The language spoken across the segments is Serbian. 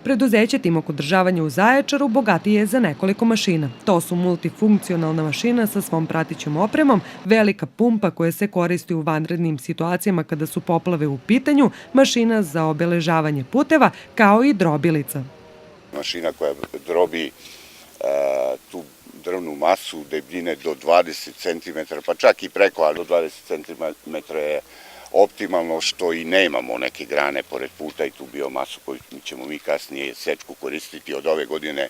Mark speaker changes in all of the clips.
Speaker 1: Preduzeće Timok održavanja u Zaječaru bogatije je za nekoliko mašina. To su multifunkcionalna mašina sa svom pratećom opremom, velika pumpa koja se koristi u vanrednim situacijama kada su poplave u pitanju, mašina za obeležavanje puteva, kao i drobilica.
Speaker 2: Mašina koja drobi tu drvnu masu debljine do 20 cm, pa čak i preko, ali do 20 cm je optimalno, što i nemamo neke grane pored puta i tu biomasu koju ćemo mi kasnije sečku koristiti. Od ove godine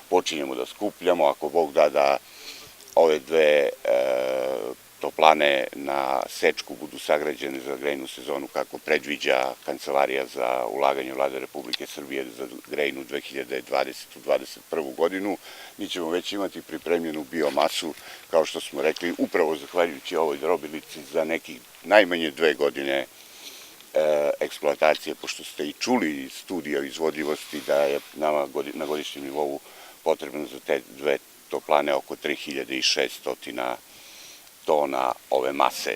Speaker 2: počinjemo da skupljamo, ako Bog da ove dve toplane na sečku budu sagrađene za grejnu sezonu kako predviđa Kancelarija za ulaganje Vlade Republike Srbije za grejnu 2020-2021. godinu. Mi ćemo već imati pripremljenu biomasu, kao što smo rekli, upravo zahvaljujući ovoj drobilici za nekih najmanje 2 godine eksploatacije, pošto ste i čuli iz studija o izvodljivosti da je nama na godišnjem nivou potrebno za te dve toplane oko 3600 tona ove mase.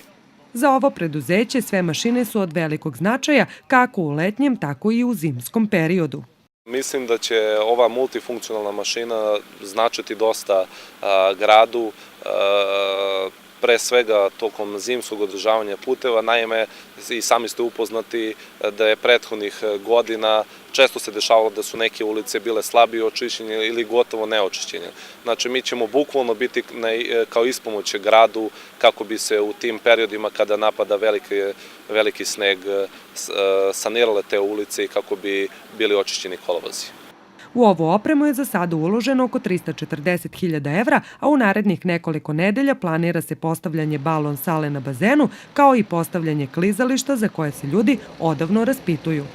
Speaker 1: Za ovo preduzeće sve mašine su od velikog značaja kako u letnjem, tako i u zimskom periodu.
Speaker 3: Mislim da će ova multifunkcionalna mašina značiti dosta gradu, pre svega tokom zimskog održavanja puteva. Naime, i sami ste upoznati da je prethodnih godina često se dešavalo da su neke ulice bile slabije očišćenje ili gotovo neočišćenje. Znači, mi ćemo bukvalno biti kao ispomoć gradu kako bi se u tim periodima kada napada veliki sneg sanirale te ulice i kako bi bili očišćeni kolovozi.
Speaker 1: U ovu opremu je za sada uloženo oko 340.000 evra, a u narednih nekoliko nedelja planira se postavljanje balon sale na bazenu, kao i postavljanje klizališta za koje se ljudi odavno raspituju.